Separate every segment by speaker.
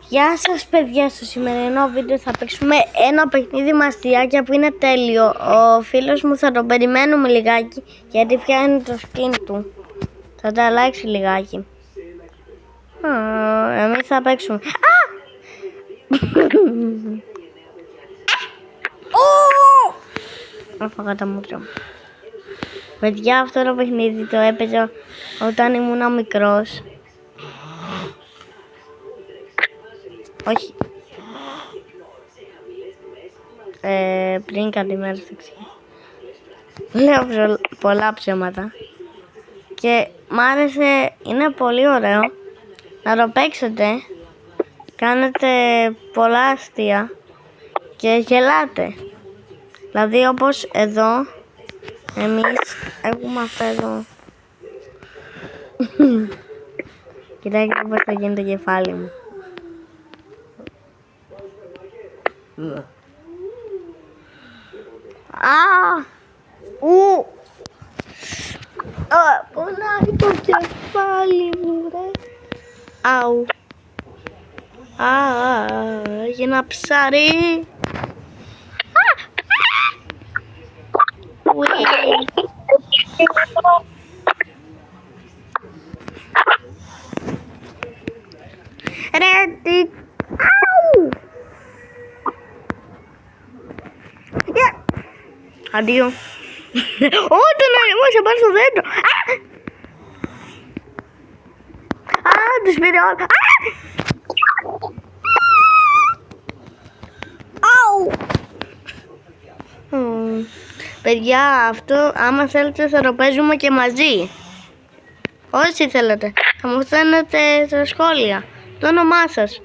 Speaker 1: Γεια σας παιδιά, στο σημερινό βίντεο θα παίξουμε ένα παιχνίδι με αστιάκια που είναι τέλειο. Ο φίλος μου θα τον περιμένουμε λιγάκι γιατί φτιάχνει το skin του. Θα τα αλλάξει λιγάκι. Εμείς θα παίξουμε. Έφαγα τα μούτρα μου. Παιδιά, αυτό το παιχνίδι το έπαιζα όταν ήμουν μικρός. Όχι. Πριν κάτι μέρες λέω πολλά ψέματα. Και μ' άρεσε, είναι πολύ ωραίο να το παίξετε. Κάνετε πολλά αστεία και γελάτε. Δηλαδή όπως εδώ, εμείς έχουμε αυτά εδώ. Κοιτάξτε πώς θα γίνει το κεφάλι μου. Πονάει το κεφάλι μου, ρε. Αου. Έγινα ψάρι. Ρε, τι. Αου. Αντίο. Τον ανεβάσα πάνω στο δέντρο. Τους πήρε όλα. Παιδιά, αυτό άμα θέλετε θα το παίζουμε και μαζί. Όσοι θέλετε. Θα μου στέλνετε στα σχόλια το όνομά σας.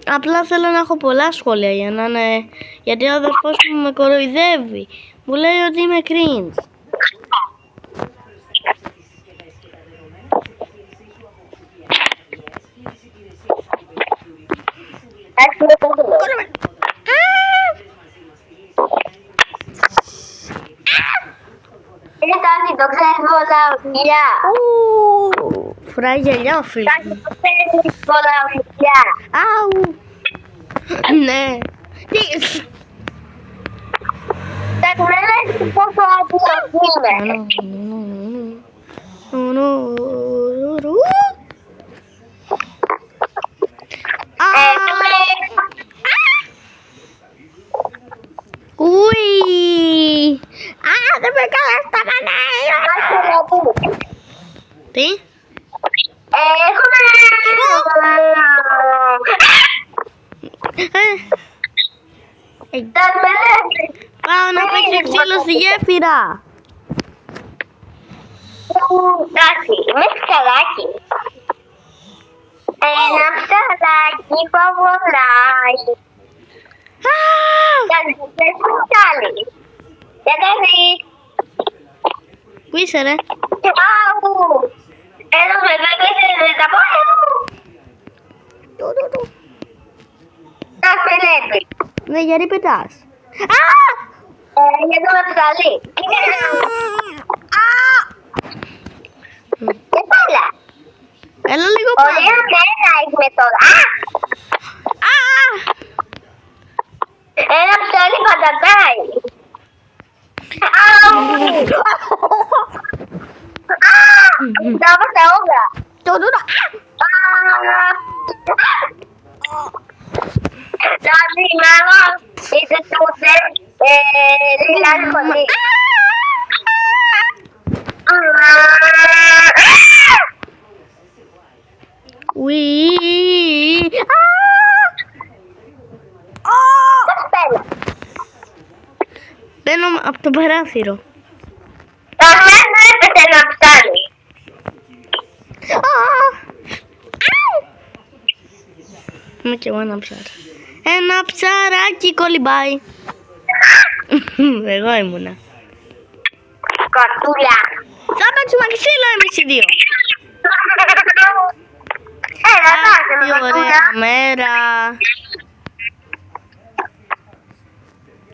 Speaker 1: Απλά θέλω να έχω πολλά σχόλια για να είναι... Γιατί ο αδερφός μου με κοροϊδεύει. Μου λέει ότι είμαι cringe.
Speaker 2: Το ξέρεις πολλά φιλιά.
Speaker 1: Φοράει γυαλιά ο φίλος μου.
Speaker 2: Το ξέρεις πολλά φιλιά.
Speaker 1: Αου. Ναι.
Speaker 2: Τα ξέρεις πόσο άτιμος είμαι.
Speaker 1: Ουι. Δεν με κάνεις τα μανέλα. Τι? Πάω να παίξω ξύλο στη γέφυρα.
Speaker 2: Εντάξει, είμαι ψαράκι. Ένα ψαράκι φοβολάει. Δεν σου κάνει. Δεν κάνεις.
Speaker 1: Πού είσαι ρε?
Speaker 2: Εδώ με πέτρεσε τα πόδια μου. Τα φελέπει.
Speaker 1: Ναι, γιατί πετάς?
Speaker 2: Γιατί με ψαλεί. Και πάλα.
Speaker 1: Έλα λίγο πάνω.
Speaker 2: Ωραία μέρα έχουμε τώρα. Ένα ψαλί πατατάει. Τα βάζα όλα. Τα θυμάμαι είσαι τότε λιλάρι χωρί.
Speaker 1: Ουι.
Speaker 2: Πώς παίρνω.
Speaker 1: Μπαίνω από το παράθυρο.
Speaker 2: Αμέσως έπεσε ένα ψάρι.
Speaker 1: Είμαι κι εγώ ένα ψάρι. Ένα ψαράκι κολυμπάει. Εγώ ήμουνα.
Speaker 2: Κοτούλα.
Speaker 1: Θα παίξουμε ξύλο εμείς οι δύο.
Speaker 2: Πάσε με
Speaker 1: Τι ωραία
Speaker 2: κοτούλα.
Speaker 1: μέρα.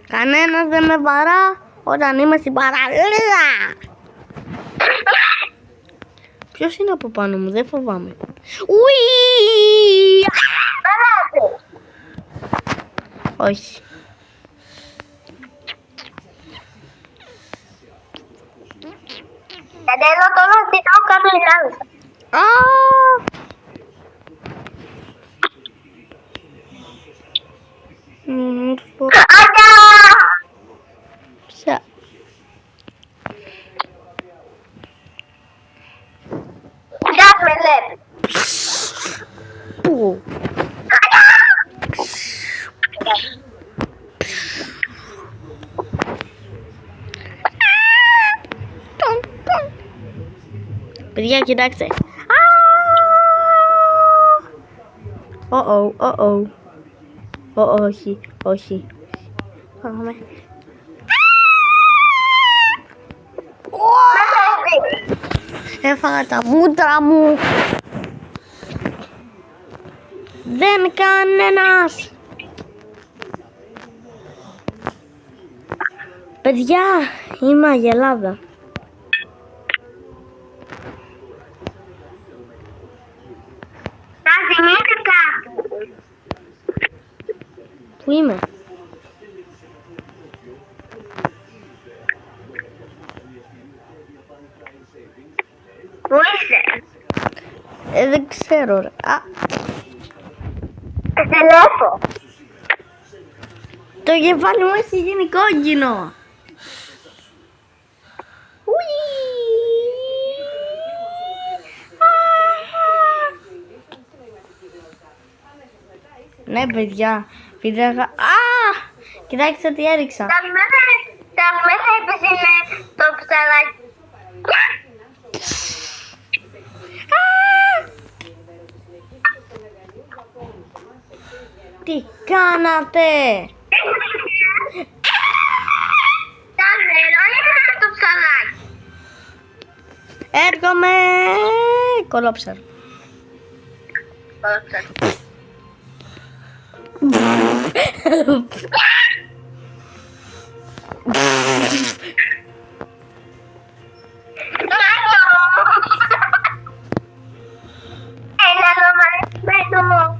Speaker 1: Κανένας δεν με βαρά όταν είμαι στην παραλία. Ποιος είναι από πάνω μου, δεν φοβάμαι. Ουι! Όχι.
Speaker 2: Γιατί εδώ τώρα ζητάω κάτω η θάλασσα.
Speaker 1: Α!
Speaker 2: Άντα!
Speaker 1: Ποια?
Speaker 2: Κοιτάς με βλέπει.
Speaker 1: Πού? Παιδιά, κοιτάξτε. Όχι, όχι. Πάμε.
Speaker 2: Με βλέπει.
Speaker 1: Έφαγα τα μούτρα μου. Δεν κανένας. Παιδιά, είμαι αγελάδα.
Speaker 2: Θα θυμίσει κάπου.
Speaker 1: Πού είμαι?
Speaker 2: Πού είσαι?
Speaker 1: Δεν ξέρω ρε. Α,
Speaker 2: Σε βλέπω.
Speaker 1: το κεφάλι μου έχει γίνει κόκκινο. Ουί. Ναι παιδιά, πήρα... Α! Κοιτάξτε τι έριξα.
Speaker 2: Τα μέσα είπες είναι το ψαράκι.
Speaker 1: Τι κάνατε?
Speaker 2: Τα νερό είναι το ψαράκι.
Speaker 1: Έρχομαι! Κολόψαρο.
Speaker 2: Έλα εδώ μαρισμένο.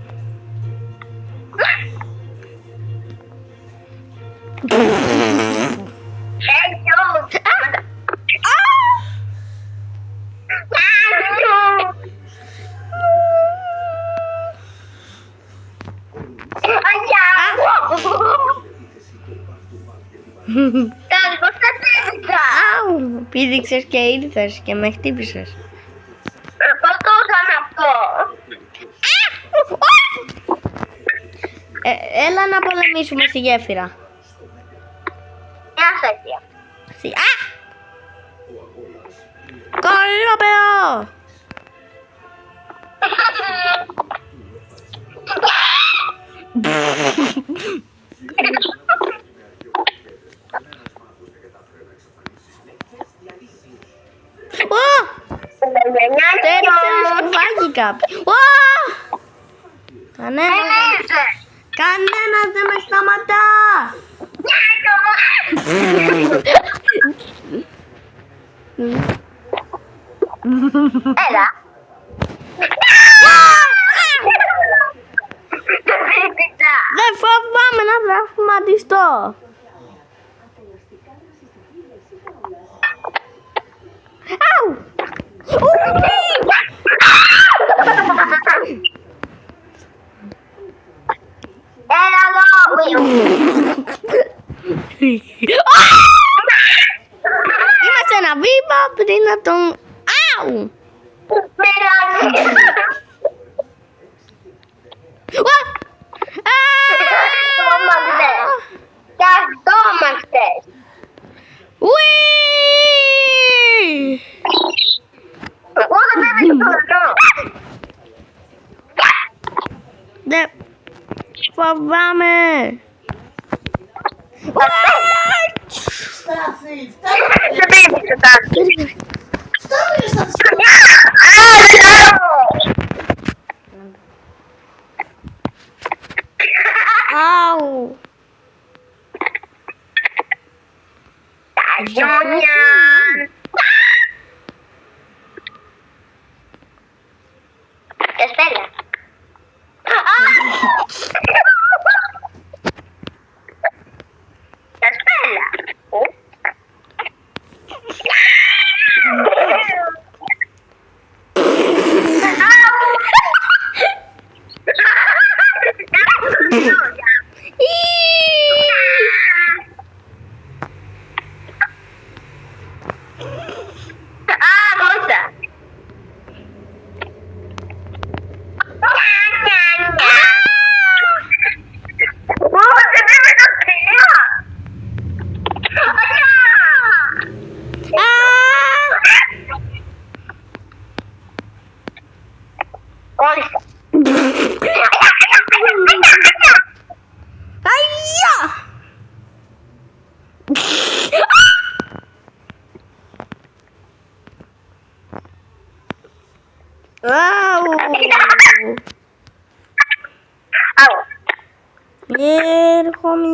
Speaker 1: Αου! Πήδηξες και ήρθες και με χτύπησες. Έλα να πολεμήσουμε στη γέφυρα. Α! Κολόπεδο! Τέριξε σκουφάκι κάποιο. Κανένας δεν με σταματά.
Speaker 2: Έλα.
Speaker 1: Δεν φοβάμαι να τραυματιστώ. Αου!
Speaker 2: Έλα εδώ.
Speaker 1: Είμαστε ένα βήμα πριν να τον... Αου! Ουί! Δεν φοβάμαι. Αου!
Speaker 2: Rosa.
Speaker 1: Έρχομαι.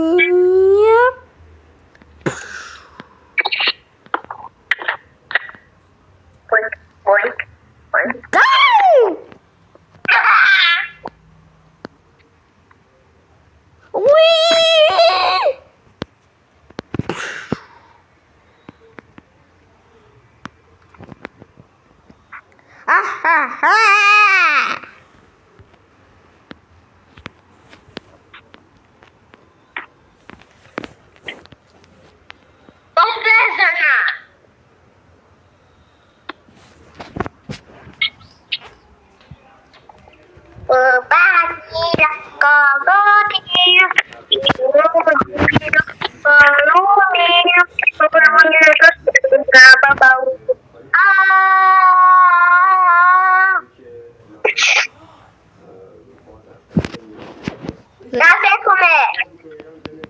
Speaker 1: Να δέχομαι.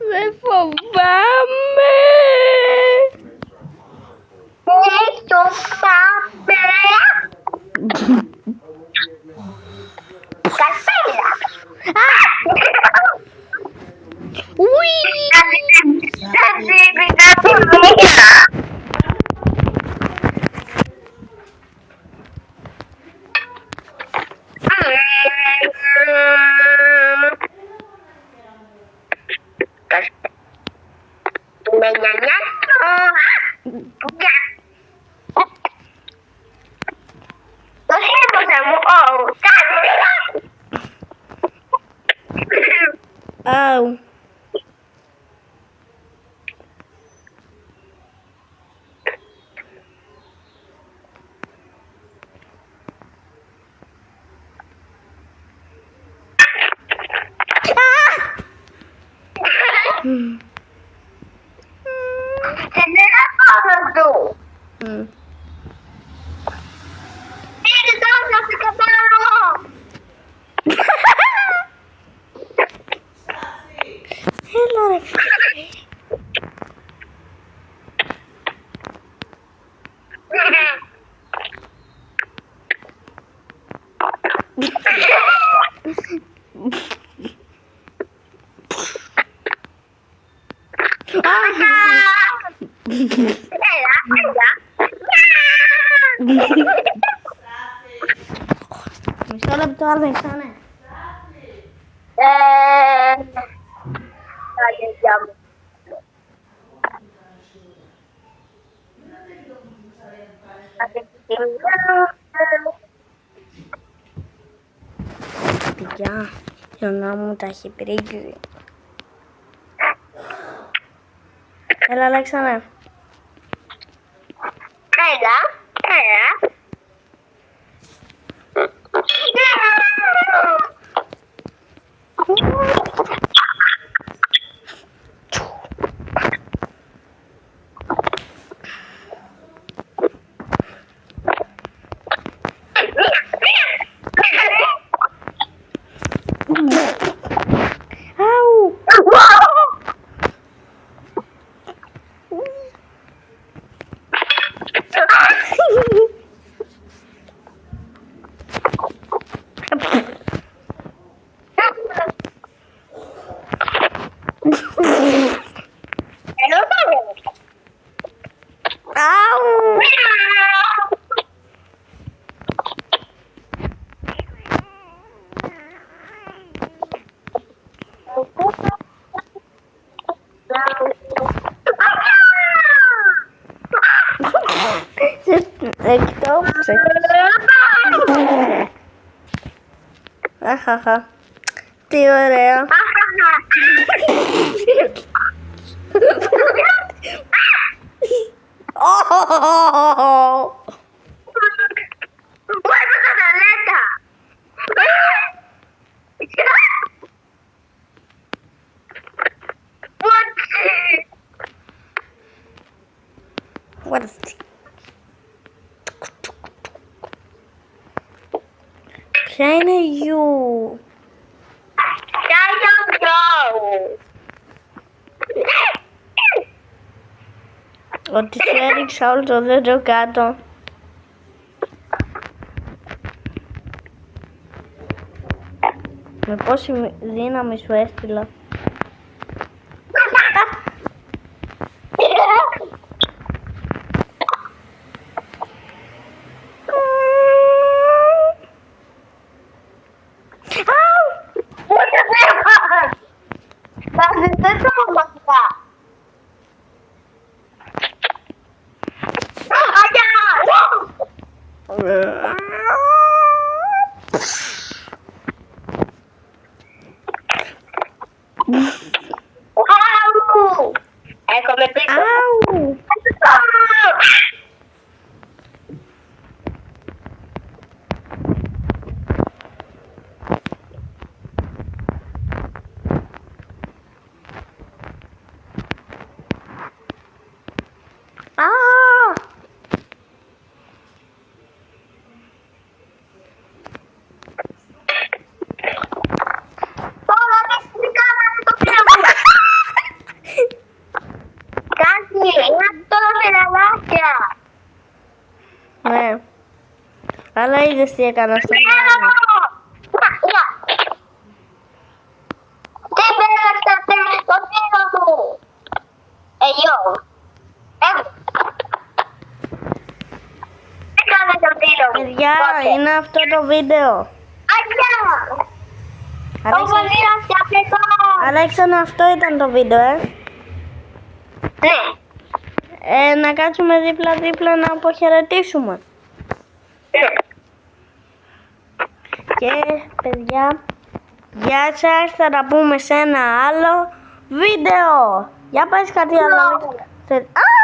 Speaker 1: Δεν φοβάμαι.
Speaker 2: Ναι, το πάμε. Κασέλα.
Speaker 1: Ουί. Αου. Έλα ρε φίλε. Μισό λεπτό, Αλέξανδρε. Παιδιά, η ονά μου τα έχει πρίξει. Έλα, Αλέξανδρε.
Speaker 2: Έλα, έλα.
Speaker 1: Αου. Αου. Εκτόψε. Αχαχα. Τι ωραία.
Speaker 2: Vuelve a la letra.
Speaker 1: What is it? Ποια είναι you? Ότι σου έριξα όλο το δέντρο κάτω. Με πόση δύναμη σου έστειλα.
Speaker 2: Come prima.
Speaker 1: Au! Ah! Ναι. Αλλά είδες τι έκανα στο μυαλό.
Speaker 2: Τι πέρασε το φίλο του. Εγώ. Τι κάνε το φίλο μου.
Speaker 1: Παιδιά, είναι αυτό το βίντεο.
Speaker 2: Αγιά.
Speaker 1: Αλέξανδρο, αυτό ήταν το βίντεο,
Speaker 2: Ναι.
Speaker 1: Να κάτσουμε δίπλα-δίπλα να αποχαιρετήσουμε. Και παιδιά, γεια σας, θα τα πούμε σε ένα άλλο βίντεο. Για πες κάτι άλλο. Α!